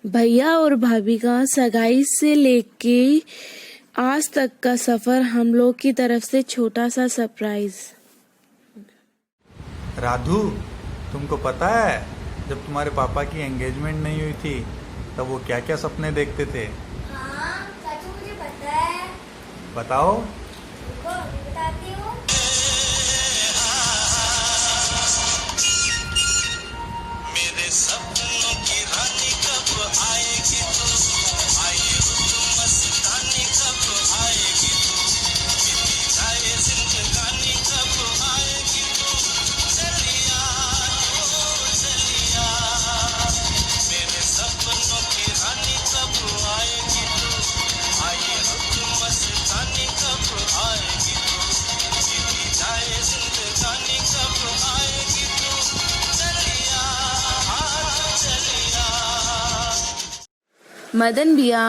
भैया और भाभी का सगाई से लेके आज तक का सफर हम लोग की तरफ से छोटा सा सरप्राइज। राधू, तुमको पता है जब तुम्हारे पापा की एंगेजमेंट नहीं हुई थी तब वो क्या क्या सपने देखते थे? हाँ चाचू, मुझे पता है। बताओ। रुको, बताती हूँ। मेरे सपनों की रानी कब आएगी तू? आए रुत मस्तानी कब आएगी तू? बीती जाए जिंदगानी कब आएगी तू? चलिया ओ चलिया, मेरे सपनों की रानी कब आएगी तू? आए रुत मस्तानी कब आएगी तू? बीती जाए जिंदगानी कब आएगी तू? मदन भैया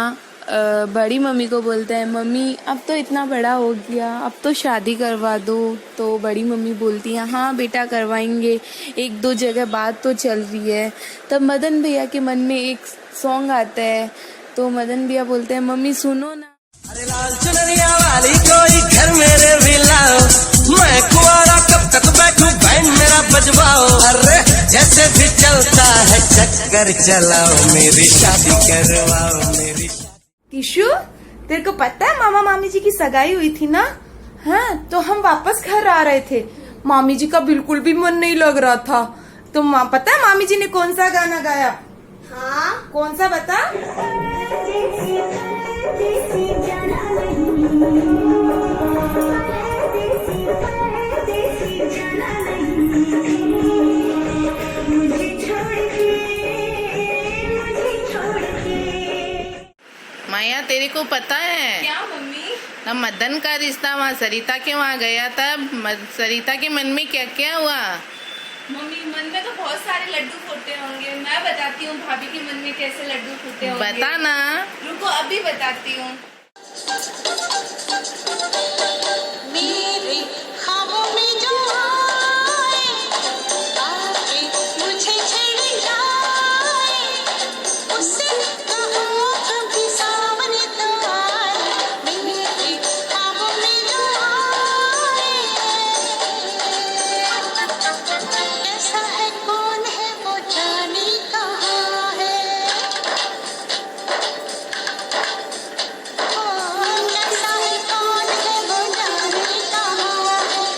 बड़ी मम्मी को बोलते हैं, मम्मी अब तो इतना बड़ा हो गया, अब तो शादी करवा दो। तो बड़ी मम्मी बोलती हैं, हाँ बेटा करवाएंगे, एक दो जगह बात तो चल रही है। तब मदन भैया के मन में एक सॉन्ग आता है, तो मदन भैया बोलते हैं, मम्मी सुनो ना। अरे लाल चुनरिया वाली कोई घर मेरे भी लाओ, मैं कुआरा कब तक बैठूं, बैंड मेरा बजवाओ। अरे जैसे भी चलता है चक्कर चलाओ, मेरी शादी करवाओ मेरी। किशु, तेरे को पता है मामा मामी जी की सगाई हुई थी ना? हाँ, तो हम वापस घर आ रहे थे, मामी जी का बिल्कुल भी मन नहीं लग रहा था। तो पता है मामी जी ने कौन सा गाना गाया? हाँ, कौन सा बता? माया, तेरे को पता है क्या मम्मी? ना मदन का रिश्ता वहाँ सरिता के वहाँ गया था, सरिता के मन में क्या क्या हुआ? मम्मी, मन में तो बहुत सारे लड्डू फूटे होंगे। मैं बताती हूँ भाभी के मन में कैसे लड्डू फूटे होंगे। बता ना। रुको, अभी बताती हूँ। मेरे ख्वाबों में जो आए, आके मुझे छेड़ जाए, उससे कहो कभी सामने तो आए। मेरे ख्वाबों में जो आए, कैसा है कौन है वो जाने कहाँ है। कैसा है कौन है वो जाने कहाँ है,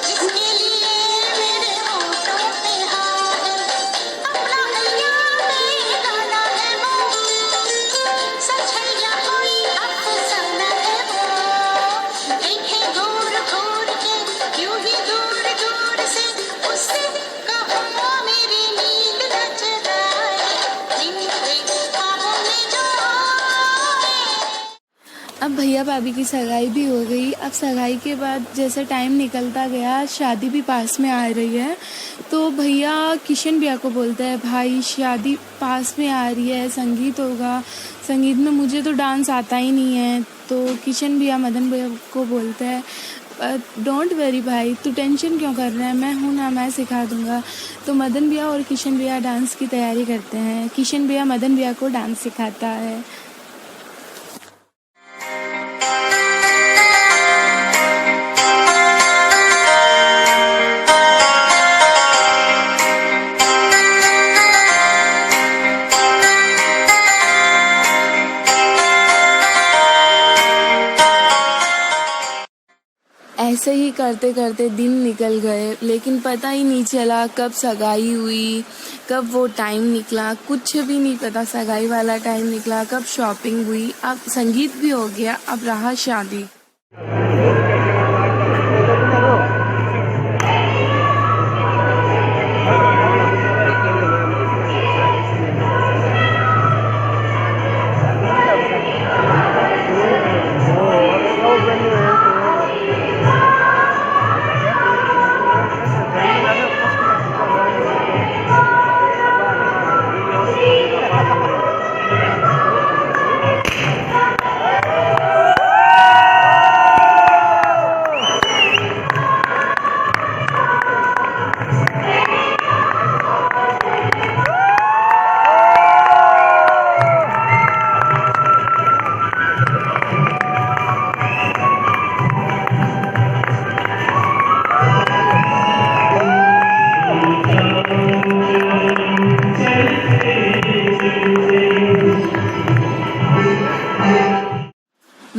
जिसके लिए मेरे होठों पे हाँ है। अपना हैया में गाना है वो, सच है या कोई अफसाना है वो। देखे घूर घूर के यूं ही दूर दूर से, उससे कहो मेरी नींद न चुराए। मेरे ख्वाबों में जो आए। अब भैया भाभी की सगाई भी हो गई। अब सगाई के बाद जैसे टाइम निकलता गया, शादी भी पास में आ रही है, तो भैया किशन भैया को बोलते हैं, भाई शादी पास में आ रही है, संगीत होगा, संगीत में मुझे तो डांस आता ही नहीं है। तो किशन भैया मदन भैया को बोलते हैं, डोंट वेरी भाई, तू टेंशन क्यों कर रहा है, मैं हूँ ना, मैं सिखा दूंगा। तो मदन भैया और किशन भैया डांस की तैयारी करते हैं। किशन भैया मदन भैया को डांस सिखाता है। ऐसे ही करते करते दिन निकल गए, लेकिन पता ही नहीं चला कब सगाई हुई, कब वो टाइम निकला, कुछ भी नहीं पता। सगाई वाला टाइम निकला, कब शॉपिंग हुई, अब संगीत भी हो गया, अब रहा शादी।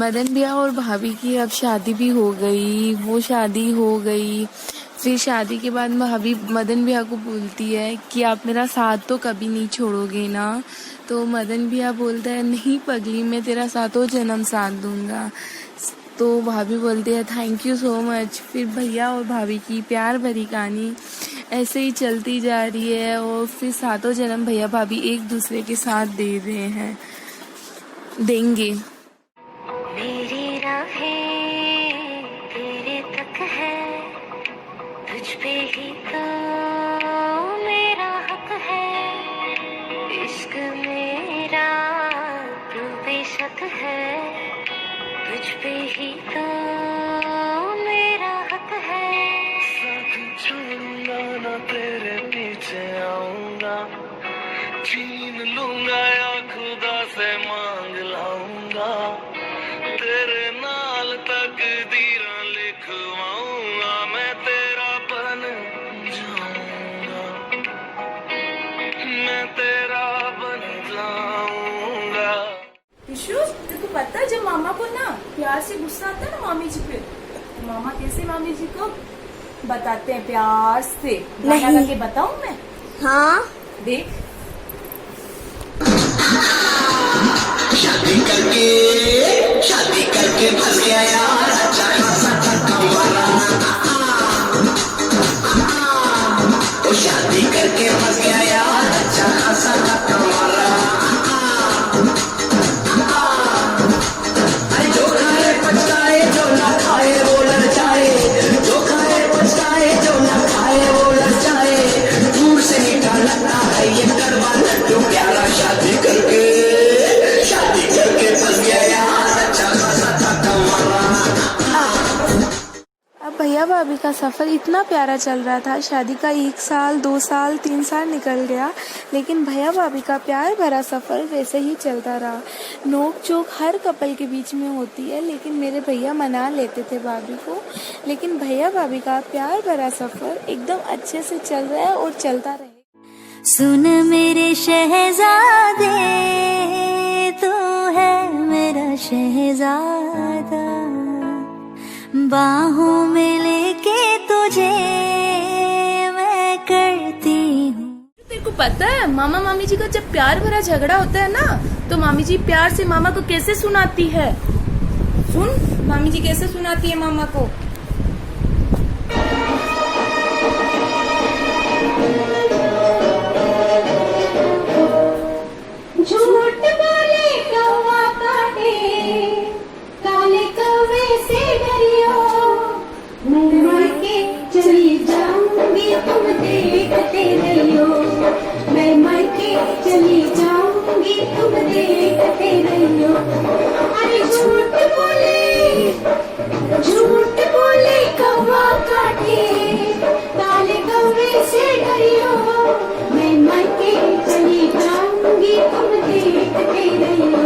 मदन भैया और भाभी की अब शादी भी हो गई, वो शादी हो गई। फिर शादी के बाद भाभी मदन भैया को बोलती है कि आप मेरा साथ तो कभी नहीं छोड़ोगे ना। तो मदन भैया बोलता है नहीं पगली, मैं तेरा सातों जन्म साथ दूंगा। तो भाभी बोलती है थैंक यू सो मच। फिर भैया और भाभी की प्यार भरी कहानी ऐसे ही चलती जा रही है और फिर सातों जन्म भैया भाभी एक दूसरे के साथ दे रहे हैं, देंगे। मेरी राहें तेरे तक है, तुझ पे ही तो मेरा हक है। इश्क मेरा तू बेशक है, तुझ पे ही तो मेरा हक है। साथ छोड़ूंगा ना तेरे पीछे आऊंगा, छीन लूंगा या खुदा से मांग लाऊंगा, तेरे नाल तकदीरां लिखवाऊंगा, मैं तेरा बन जाऊंगा, मैं तेरा बन जाऊंगा। विशु, तेरे को पता है जब मामा को ना प्यार से गुस्सा आता है ना मामी जी पे, तो मामा कैसे मामी जी को बताते हैं प्यार से? गाना गा के बताऊं मैं? हाँ। देख। शादी करके फंस गया यार, अच्छा खासा थका वाला। ओ शादी करके फंस गया यार, अच्छा खासा थका वाला। जो खाए पछताए, जो ना खाए वो ललचाए, जो खाए पछताए, जो ना खाए वो ललचाए। दूर से मीठा लगता है ये करवा लड्डू प्यारा, शादी करके फंस गया यार, अच्छा खासा थका वाला। अब भैया भाभी का सफ़र इतना प्यारा चल रहा था। शादी का 1 साल, 2 साल, 3 साल निकल गया, लेकिन भैया भाभी का प्यार भरा सफ़र वैसे ही चलता रहा। नोक चोक हर कपल के बीच में होती है, लेकिन मेरे भैया मना लेते थे भाभी को। लेकिन भैया भाभी का प्यार भरा सफ़र एकदम अच्छे से चल रहा है और चलता रहे। सुन मेरे शहजादे, तू है मेरा शहजादा, बाहों में लेके तुझे मैं करती हूँ। तेरे को पता है मामा मामी जी का जब प्यार भरा झगड़ा होता है ना, तो मामी जी प्यार से मामा को कैसे सुनाती है? सुन मामी जी कैसे सुनाती है मामा को। झूठ बोले कौवा काटे, काले कौवे से डरियो, मैं मर के चली जाऊंगी तुम देखते रहियो, मैं मर के चली जाऊंगी तुम देखते रहियो। अरे झूठ बोले कौवा काटे, काले कौवे से डरियो, मैं मर के चली जाऊंगी तुम देखते रहियो,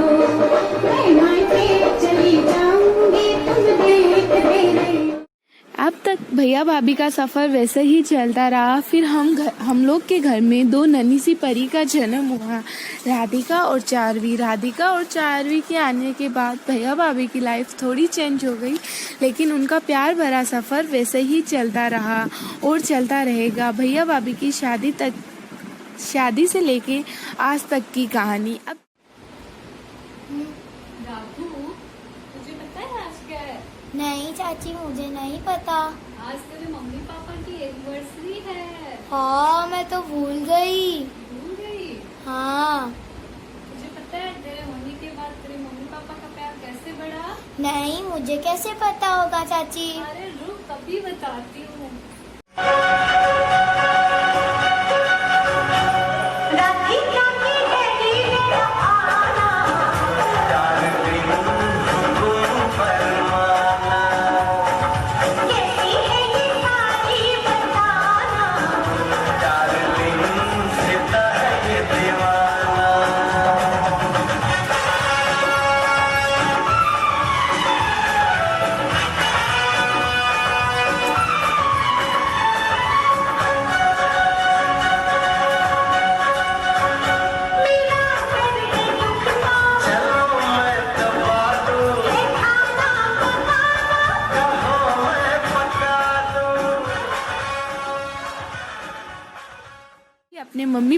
मैं मर के चली जाऊंगी तुम देखते रहियो। अब तक भैया भाभी का सफ़र वैसे ही चलता रहा। फिर हम लोग के घर में 2 नन्ही सी परी का जन्म हुआ, राधिका और चारवी। राधिका और चारवी के आने के बाद भैया भाभी की लाइफ थोड़ी चेंज हो गई, लेकिन उनका प्यार भरा सफ़र वैसे ही चलता रहा और चलता रहेगा। भैया भाभी की शादी से लेके आज तक की कहानी। अब राघु, तुझे पता है आज क्या है? नहीं चाची, मुझे नहीं पता। आज तेरे मम्मी पापा की एनिवर्सरी है। हाँ, मैं तो भूल गई। भूल गई? हाँ। तुझे पता है तेरे होने के बाद तेरे मम्मी पापा का प्यार कैसे बढ़ा? नहीं, मुझे कैसे पता होगा चाची? अरे रुक, कभी बताती हूँ।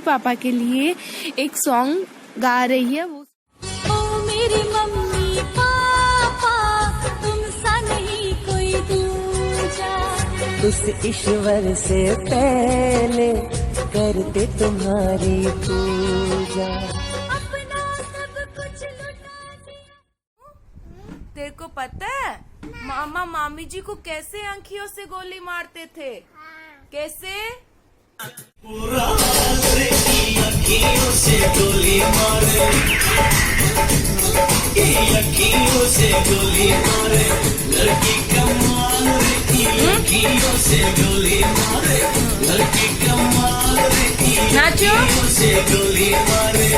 पापा के लिए एक सॉन्ग गा रही है। वो ओ मेरे मम्मी पापा तुमसा नहीं कोई दूजा, उस ईश्वर से पहले करते तुम्हारी पूजा। अपना सब कुछ लुटा दिया। तेरे को पता है मामा मामी जी को कैसे आंखियों से गोली मारते थे? कैसे? अखियों से गोली मारे, अखियों से गोली मारे, लड़की कमाल रे, अखियों से गोली मारे, लड़की कमाल रे, नाचो। अखियों से गोली मारे।